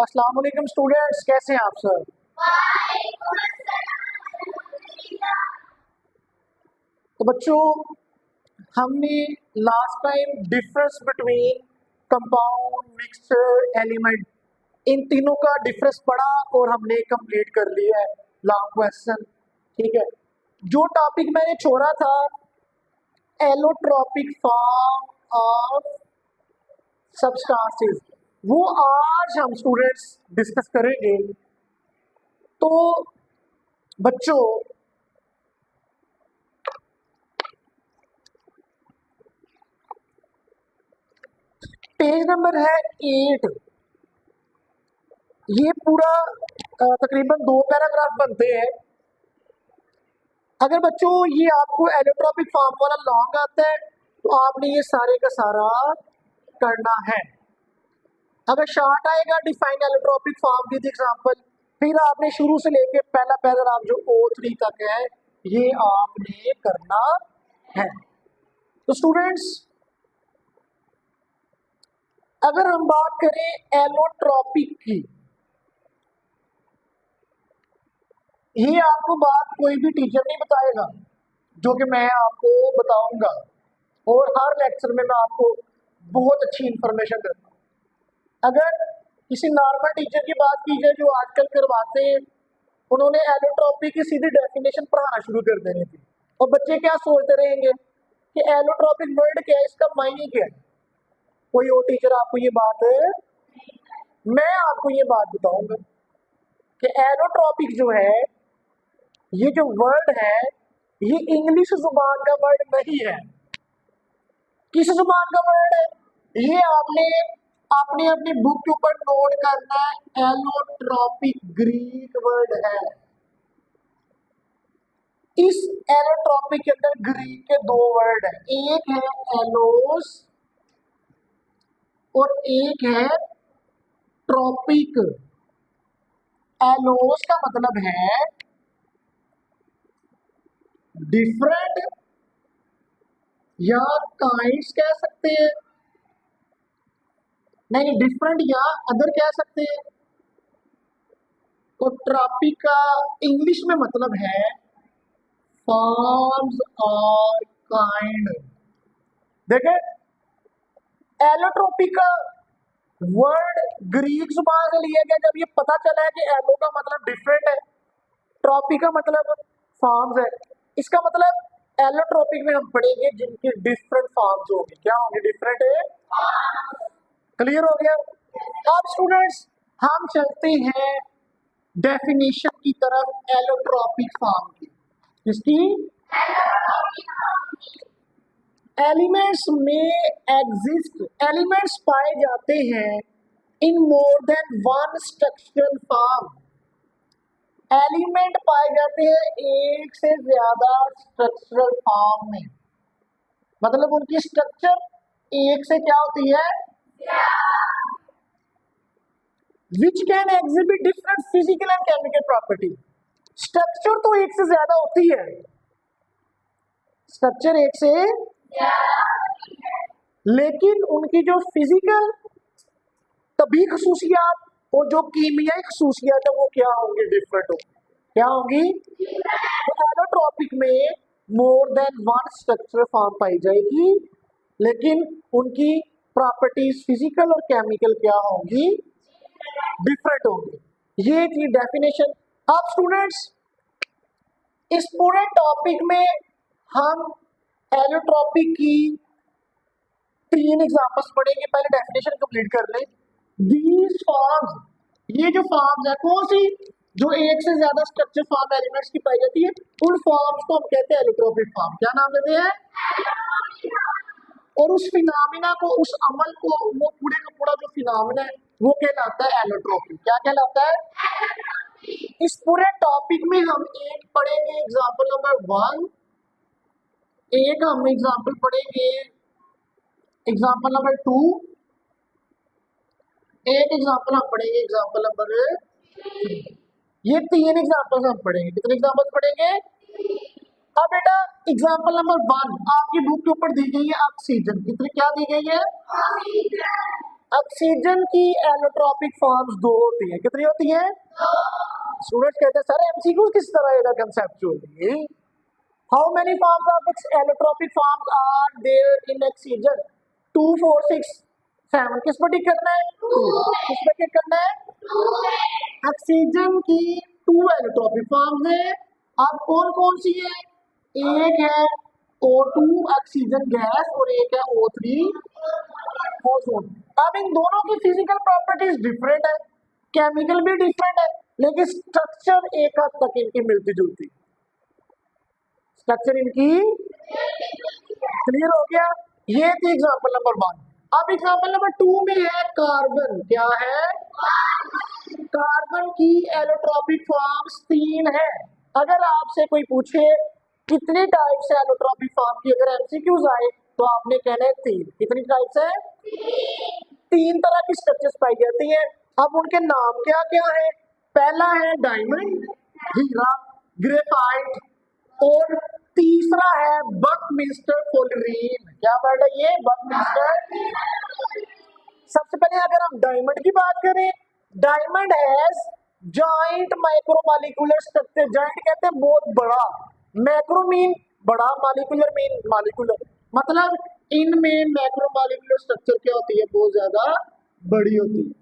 अस्सलाम वालेकुम स्टूडेंट्स, कैसे हैं आप सर? तो बच्चों, हमने last time difference between compound, mixture, element, इन तीनों का डिफरेंस पढ़ा और हमने कंप्लीट कर लिया है लॉन्ग क्वेश्चन। ठीक है, जो टॉपिक मैंने छोड़ा था एलोट्रॉपिक फॉर्म ऑफ सब्सटेंसेस, वो आज हम स्टूडेंट्स डिस्कस करेंगे। तो बच्चों, पेज नंबर है 8। ये पूरा तकरीबन 2 पैराग्राफ बनते हैं। अगर बच्चों ये आपको एलोट्रॉपिक फॉर्म वाला लॉन्ग आता है तो आपने ये सारे का सारा करना है। अगर शॉर्ट आएगा डिफाइन एलोट्रॉपिक फॉर्म की एग्जांपल, फिर आपने शुरू से लेके पहला पैराग्राफ जो O3 तक है ये आपने करना है। तो स्टूडेंट्स, अगर हम बात करें एलोट्रॉपिक की, ये आपको बात कोई भी टीचर नहीं बताएगा, जो कि मैं आपको बताऊंगा, और हर लेक्चर में मैं आपको बहुत अच्छी इंफॉर्मेशन देता हूँ। अगर किसी नॉर्मल टीचर की बात की जाए जो आजकल करवाते हैं, उन्होंने एलोट्रॉपिक की सीधी डेफिनेशन पढ़ाना शुरू कर देनी थी, और बच्चे क्या सोचते रहेंगे कि एलोट्रॉपिक वर्ड क्या है, इसका मायने क्या है। कोई और टीचर आपको ये बात, मैं आपको ये बात बताऊंगा कि एलोट्रॉपिक जो है, ये जो वर्ड है ये इंग्लिश जुबान का वर्ड नहीं है। किस जुबान का वर्ड है ये आपने अपनी बुक के ऊपर नोट करना है। एलोट्रॉपिक ग्रीक वर्ड है। इस एलोट्रॉपिक के अंदर ग्रीक के 2 वर्ड है, एक है एलोस और एक है ट्रॉपिक। एलोस का मतलब है डिफरेंट या काइंड्स कह सकते हैं, नहीं डिफरेंट या अदर कह सकते हैं। तो ट्रॉपिक का इंग्लिश में मतलब है फॉर्म्स और काइंड। देखें, एलोट्रॉपिक का वर्ड ग्रीक जुबान से लिया गया। जब ये पता चला है कि एलो का मतलब डिफरेंट है, ट्रॉपिक का मतलब फॉर्म्स है, इसका मतलब एलोट्रॉपिक में हम पढ़ेंगे जिनके डिफरेंट फॉर्म्स होंगे। क्या होंगे? डिफरेंट है। क्लियर हो गया? अब स्टूडेंट्स, हम चलते हैं डेफिनेशन की तरफ एलोट्रॉपिक फॉर्म की। किसकी? एलिमेंट्स में एग्जिस्ट, एलिमेंट्स पाए जाते हैं in more than one structural form. Element पाए जाते हैं एक से ज्यादा स्ट्रक्चरल फॉर्म में, मतलब उनकी स्ट्रक्चर एक से क्या होती है, which can exhibit different physical and chemical property. Structure तो एक से ज्यादा होती है, स्ट्रक्चर एक से, लेकिन उनकी जो फिजिकल तभी खसूसियात और जो कीमियाई खसूसियात है वो क्या होंगी? डिफरेंट होंगी। क्या होंगी? तो एलोट्रॉपिक में more than one structural form पाई जाएगी, लेकिन उनकी प्रॉपर्टीज फिजिकल और केमिकल क्या होंगी? डिफरेंट होंगी। ये थी डेफिनेशन। अब स्टूडेंट्स, इस पूरे टॉपिक में हम एलोट्रॉपिक की 3 एग्जांपल्स पढ़ेंगे। पहले डेफिनेशन कंप्लीट कर लें। दीज फॉर्म्स, ये जो फॉर्म्स है कौन सी, जो एक से ज्यादा स्ट्रक्चर फॉर्म एलिमेंट्स की पाई जाती है, उन फॉर्म्स को हम कहते हैं एलोट्रॉपिक फॉर्म। क्या नाम देते हैं? और उस फिनोमिना को, उस अमल को, वो पूरे का पूरा जो फिनोमिना है वो कहलाता है एलोट्रॉपिक। क्या कहलाता है? इस पूरे टॉपिक में हम एक पढ़ेंगे एग्जांपल नंबर 1, एक हम एग्जांपल पढ़ेंगे एग्जांपल नंबर 2, एक एग्जांपल हम पढ़ेंगे एग्जांपल नंबर 3। ये 3 एग्जांपल्स हम पढ़ेंगे। कितने एग्जांपल्स पढ़ेंगे? अब बेटा एग्जांपल नंबर 1 आपकी बुक के ऊपर दी गई है ऑक्सीजन। कितनी क्या दी गई है? ऑक्सीजन की एलोट्रॉपिक फॉर्म्स दो होती है, कितनी होती है? स्टूडेंट्स कहते हैं सर एमसीक्यू किस तरह है conceptually, how many forms of allotropic forms are there in oxygen? 2 4 6 7, किस पर टिक करना है? 2। किस पर टिक करना है? ऑक्सीजन की 2 एलोट्रॉपिक फॉर्म्स है। अब कौन कौन सी है? एक है O2 ऑक्सीजन गैस और एक है O3 ओजोन। अब इन दोनों की फिजिकल प्रॉपर्टीज डिफरेंट है, केमिकल भी डिफरेंट है, लेकिन स्ट्रक्चर एक हद तक इनकी मिलती जुलती, स्ट्रक्चर इनकी क्लियर हो गया। ये थी एग्जांपल नंबर 1। अब एग्जांपल नंबर 2 में है कार्बन। क्या है? कार्बन की एलोट्रॉपिक फॉर्म्स 3 है। अगर आपसे कोई पूछे कितनी टाइप्स है एलोट्रॉपिक फॉर्म की, अगर एमसीक्यूज आए तो आपने कहना है 3। कितनी टाइप्स है? 3 तरह की स्ट्रक्चर्स पाई जाती है। अब उनके नाम क्या क्या है? पहला है डायमंड, हीरा, ग्रेफाइट और तीसरा है बकमिंस्टर फुलरीन। क्या वर्ड है ये? बकमिंस्टर। सबसे पहले अगर हम डायमंड की बात करें, diamond has giant macromolecular structure. Giant कहते हैं बहुत बड़ा, मैक्रो मीन बड़ा, मॉलिक्यूलर मीन मॉलिक्यूलर, मतलब इनमें मैक्रोमोलिकुलर स्ट्रक्चर क्या होती है? बहुत ज्यादा बड़ी होती है,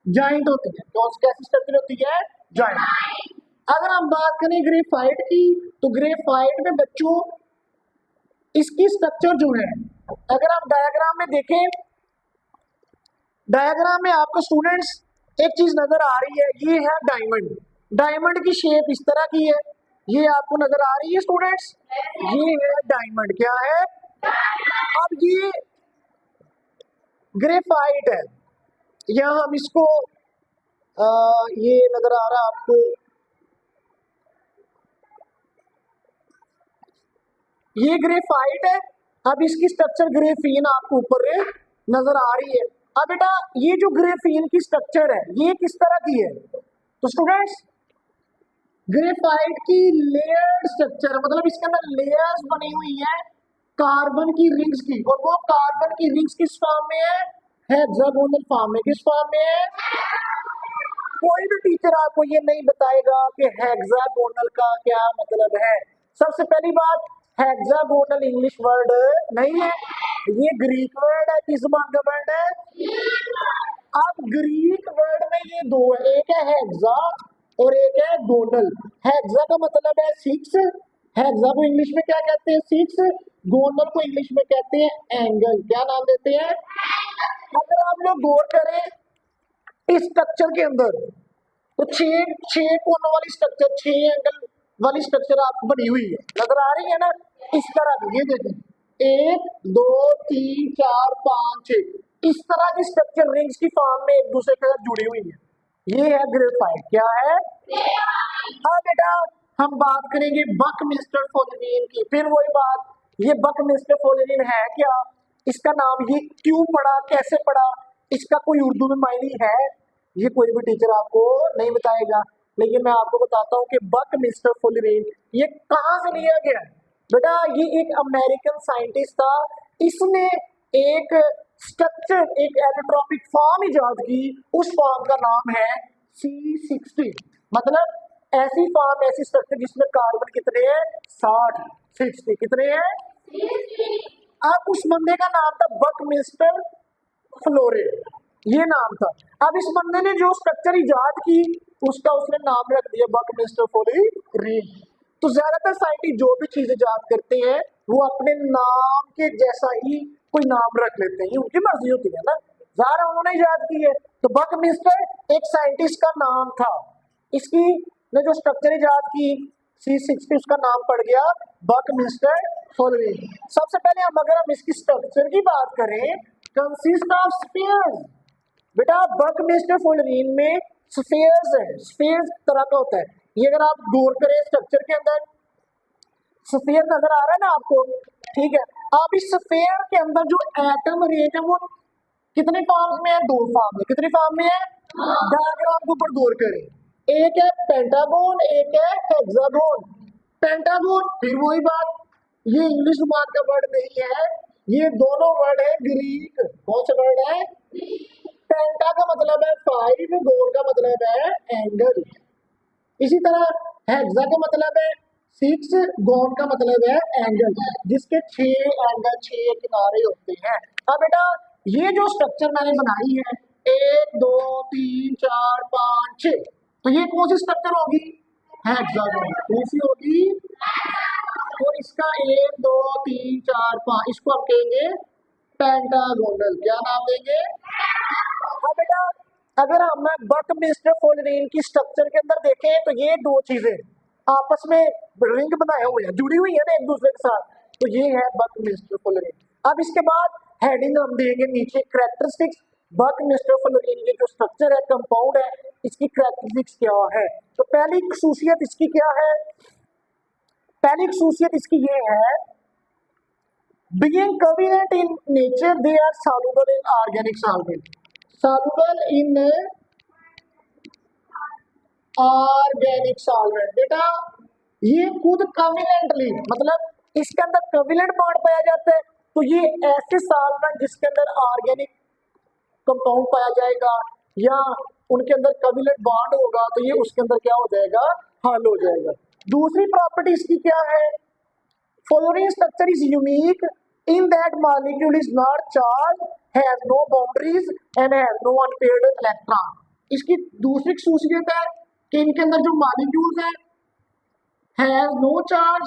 जॉइंट होती है। तो कैसी स्ट्रक्चर होती है? जॉइंट। अगर हम बात करें ग्रेफाइट की, तो ग्रेफाइट में बच्चों इसकी स्ट्रक्चर जो है, अगर आप डायग्राम में देखें, डायग्राम में आपको स्टूडेंट्स एक चीज नजर आ रही है, ये है डायमंड। डायमंड की शेप इस तरह की है, ये आपको नजर आ रही है स्टूडेंट्स, ये है डायमंड। क्या है? अब ये ग्रेफाइट है, यहां हम इसको ये नजर आ रहा है आपको, ये ग्रेफाइट है। अब इसकी स्ट्रक्चर ग्रेफीन आपको ऊपर नजर आ रही है। अब बेटा ये जो ग्रेफीन की स्ट्रक्चर है ये किस तरह की है? तो स्टूडेंट्स ग्रेफाइट की लेयर्ड स्ट्रक्चर है, मतलब इसके अंदर लेयर्स बनी हुई है कार्बन की रिंग्स की, और वो कार्बन की रिंग्स किस फॉर्म में है? हेक्सागोनल फॉर्म में। किस फॉर्म में है? कोई भी टीचर आपको ये नहीं बताएगा कि हेक्सागोनल का क्या मतलब है। सबसे पहली बात, हेक्सागोनल इंग्लिश वर्ड नहीं है, ये ग्रीक वर्ड है। किस बात का वर्ड है? अब ग्रीक वर्ड में ये दो है, एक है हेक्सा और एक है गोनल। हेक्सा का मतलब है 6, हेक्सा को इंग्लिश में क्या कहते हैं? 6। गोनल को इंग्लिश में कहते हैं एंगल। क्या नाम देते हैं? अगर आप लोग गौर करें इस स्ट्रक्चर के अंदर, तो 6 कोनों वाली स्ट्रक्चर, 6 एंगल वाली स्ट्रक्चर आपको बनी हुई है, नजर आ रही है ना? इस तरह की, ये देखिए 1 2 3 4 5 6, इस तरह की स्ट्रक्चर रिंग्स की फॉर्म में एक दूसरे के साथ जुड़ी हुई है। ये है ग्रेफाइट। क्या है? हाँ बेटा, हम बात करेंगे बकमिंस्टर फुलरीन की। फिर वही बात, ये बकमिंस्टर फुलरीन है क्या? इसका नाम ये क्यों पड़ा, कैसे पड़ा, इसका कोई उर्दू में मायने है? ये कोई भी टीचर आपको नहीं बताएगा, लेकिन मैं आपको बताता हूँ कि बकमिंस्टर फुलरीन ये कहाँ से लिया गया है। बेटा ये एक अमेरिकन साइंटिस्ट था, इसने एक स्ट्रक्चर, एक एलोट्रॉपिक फॉर्म इजाद की, उस फॉर्म का नाम है C60। मतलब ऐसी फॉर्म, ऐसी स्ट्रक्चर जिसमें कार्बन कितने हैं? 60। 60 कितने हैं? अब उस बंदे का नाम था बकमिंस्टर फ्लोरेट, ये नाम था। अब इस बंदे ने जो स्ट्रक्चर इजाद की उसका उसने नाम रख दिया बकमिंस्टर फुलरीन। तो ज्यादातर साइंटिस्ट जो भी चीज इजाद करते हैं वो अपने नाम के जैसा ही कोई नाम रख लेते हैं, ये उनकी मर्जी होती है ना, ज़ाहिर उन्होंने इजाद की है। तो बकमिंस्टर एक साइंटिस्ट का नाम था, इसकी ने जो स्ट्रक्चर इजाद की C60, उसका नाम पड़ गया बकमिंस्टर फुलरीन। सबसे पहले अगर हम इसकी स्ट्रक्चर की बात करें, कंसिस्ट ऑफ स्फीयर्स। बेटा बकमिंस्टर फुलरीन में स्फीयर्स है, स्फीयर्स तरह का होता है। ये अगर आप गौर करें स्ट्रक्चर के अंदर स्फीयर नजर आ रहा है ना आपको, ठीक है। अब इस स्फीयर के अंदर जो एटम रेंज है वो कितने फॉर्म में है? 2 फॉर्म में। कितने फॉर्म में है? डायग्राम के ऊपर गौर करें, एक है पेंटागोन, एक है हेक्सागोन। पेंटागोन फिर वही बात, ये इंग्लिश जुबान का वर्ड नहीं है, ये दोनों वर्ड है ग्रीक। कौन सा वर्ड है? पेंटा का मतलब है 5, गोल का मतलब है एंगल। इसी तरह हेक्सा का मतलब है 6, गोन का मतलब है एंगल, जिसके 6 एंगल, 6 किनारे होते हैं। अब बेटा ये जो स्ट्रक्चर मैंने बनाई है 1 2 3 4 5 6, तो ये कौन सी स्ट्रक्चर होगी? हेक्सागोन। कौन सी होगी? और इसका 1 2 3 4 5, इसको हम कहेंगे पेंटागोनल। क्या नाम देंगे? हाँ बेटा, अगर हम बकमिस्टर फोल्डरिन की स्ट्रक्चर के अंदर देखें तो ये दो चीजें आपस में रिंग बनाए हुए हैं, जुड़ी हुई है ना एक दूसरे के साथ, तो ये है बकमिस्टर फोल्डरिन। अब इसके बाद हेडिंग हम देंगे नीचे कैरेक्टरिस्टिक्स। बकमिस्टर फोल्डरिन की जो स्ट्रक्चर है, कंपाउंड है, इसकी कैरेक्टरिस्टिक्स क्या है? तो पहली खसूसियत इसकी क्या है? पहली खसूसियत इसकी ये है, being covalent in nature, they are soluble in organic solvent. Soluble in organic solvent. बेटा ये खुद कविलेंटली, मतलब इसके अंदर कविलेंट बॉन्ड पाया जाता है, तो ये ऐसे सॉल्वेंट जिसके अंदर ऑर्गेनिक कंपाउंड पाया जाएगा या उनके अंदर कविलेंट बॉन्ड होगा, तो ये उसके अंदर क्या हो जाएगा? हल हो जाएगा। दूसरी प्रॉपर्टी इसकी क्या है? Fluorine structure is unique in that molecule is not charged, has no boundaries and has no unpaired electron. इसकी दूसरी खासियत है कि इनके अंदर जो मॉलिक्यूल्स हैं हैज नो चार्ज,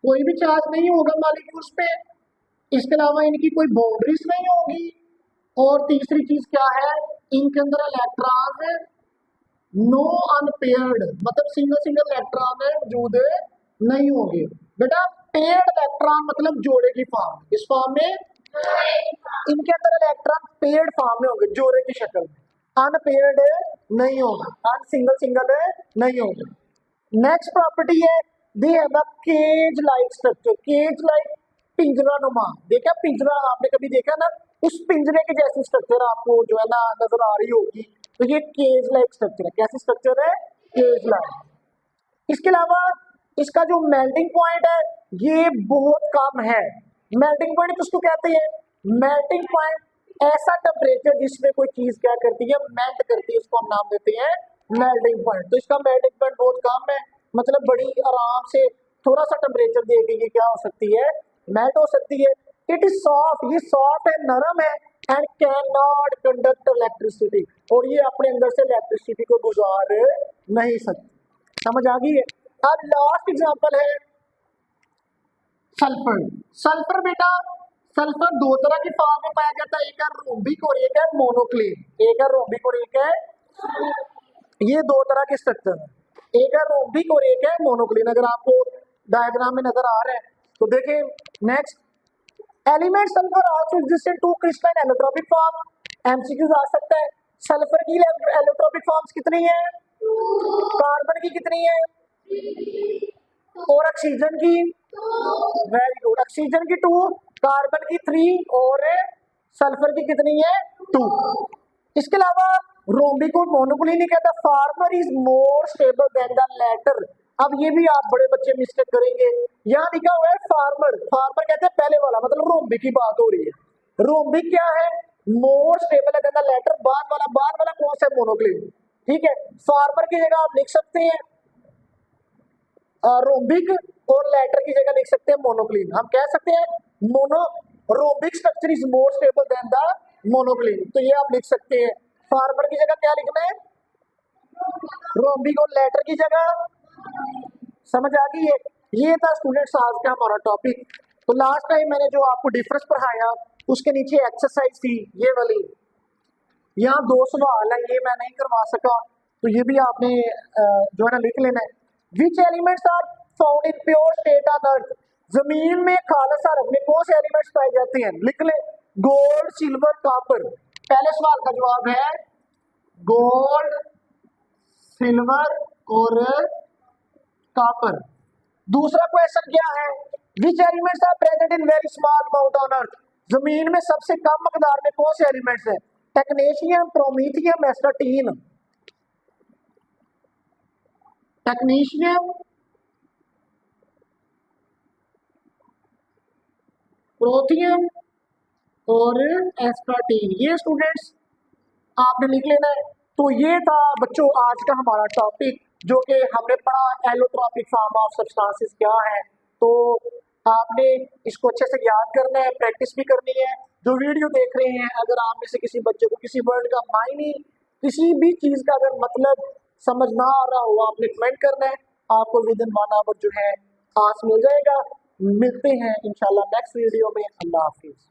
कोई भी चार्ज नहीं होगा मॉलिक्यूल्स पे, इसके अलावा इनकी कोई बाउंड्रीज नहीं होगी, और तीसरी चीज क्या है? इनके अंदर इलेक्ट्रॉन नो अनपेयर्ड, मतलब सिंगल सिंगल इलेक्ट्रॉन मौजूद नहीं होंगे। बेटा पेयर्ड इलेक्ट्रॉन मतलब जोड़े की फॉर्म, इस फॉर्म में इनके अंदर इलेक्ट्रॉन पेयर्ड फॉर्म में होंगे, जोड़े की शक्ल में, अनपेयर्ड नहीं होगा, अन सिंगल सिंगल नहीं होगा। नेक्स्ट प्रॉपर्टी है they have a cage like structure. Cage like पिंजरा नुमा, देखा पिंजरा आपने कभी देखा ना, उस पिंजरे के जैसी स्ट्रक्चर आपको जो है ना नजर आ रही होगी, तो ये केज लाइक स्ट्रक्चर है। कैसी स्ट्रक्चर है? Cage like. इसके अलावा इसका जो मेल्टिंग पॉइंट है ये बहुत कम है। मेल्टिंग पॉइंट किसको कहते हैं? मेल्टिंग पॉइंट ऐसा टेम्परेचर जिसमें कोई चीज क्या करती है? मेल्ट करती है, इसको हम नाम देते हैं मेल्टिंग पॉइंट। तो इसका मेल्टिंग पॉइंट बहुत कम है, मतलब बड़ी आराम से थोड़ा सा टेम्परेचर दे के ये क्या हो सकती है? मेल्ट हो सकती है। इट इज सॉफ्ट, ये सॉफ्ट है, नरम है, and can not conduct electricity, और ये अपने अंदर से इलेक्ट्रिसिटी को गुजार नहीं सकती। समझ आ गई है? अब लास्ट एग्जांपल है सल्फर। सल्फर बेटा, सल्फर दो तरह की फॉर्म में पाया जाता है, एक है रोम्बिक और एक है मोनोक्लेन। एक है रोम्बिक और एक है, ये दो तरह के स्ट्रक्चर है, एक है रोम्बिक और एक है मोनोक्लेन। अगर आपको डायग्राम में नजर आ रहा है तो देखिए। Next, element sulphur also exist in two crystalline allotropic form. MCQ आ सकता है, सल्फर की एलोट्रोपिक फॉर्म्स कितनी है? कार्बन की कितनी है? और ऑक्सीजन की? वेरी गुड, ऑक्सीजन की 2, कार्बन की 3 और सल्फर की कितनी है? 2। इसके अलावा रोम्बिक और मोनोक्लिन नहीं कहता, former is more stable than the latter. अब ये भी आप बड़े बच्चे मिस्टेक करेंगे, यहाँ लिखा हुआ है फार्मर, फार्मर कहते हैं पहले वाला, मतलब रोम्बिक की बात हो रही है। रोम्बिक क्या है? मोर स्टेबल है देन द लेटर, बाद वाला कौन सा? मोनोक्लिन। ठीक है, फार्मर की जगह आप लिख सकते हैं रोम्बिक, और लेटर की जगह लिख सकते हैं मोनोक्लिन। हम कह सकते हैं mono rhombic structure is more stable than the monoclinic, तो ये आप लिख सकते हैं। फार्मर की जगह क्या लिखना है? रोम्बिक, और लेटर की जगह, समझ आ गई है? ये था स्टूडेंट्स आज का हमारा टॉपिक। तो लास्ट टाइम मैंने जो आपको डिफरेंस पढ़ाया उसके नीचे एक्सरसाइज थी ये वाली, यहाँ 2 सवाल है, ये मैं नहीं करवा सका, तो ये भी आपने जो है ना लिख लेना है। Which elements are found in pure state on earth. जमीन में खालस हालत में कौन से एलिमेंट्स पाए जाते हैं? लिख ले, गोल्ड, सिल्वर, कॉपर। पहले सवाल का जवाब है गोल्ड, सिल्वर और कॉपर। दूसरा क्वेश्चन क्या है? Which elements are present in very small amount on earth. जमीन में सबसे कम मकदार में कौन से एलिमेंट्स हैं? Technetium, promethium, astatine. टेक्नीशियम, प्रोथियम और एस्पार्टीन, ये स्टूडेंट्स आपने लिख लेना है। तो ये था बच्चों आज का हमारा टॉपिक, जो कि हमने पढ़ा एलोट्रॉपिक फार्म ऑफ सब्सटेंसेस क्या है। तो आपने इसको अच्छे से याद करना है, प्रैक्टिस भी करनी है। जो वीडियो देख रहे हैं, अगर आप में से किसी बच्चे को किसी वर्ड का मायने, किसी भी चीज़ का अगर मतलब समझ ना आ रहा हो, आपने कमेंट करना है, आपको विद इन 1 आवर जो है पास मिल जाएगा। मिलते हैं इंशाल्लाह नेक्स्ट वीडियो में। अल्लाह हाफिज़।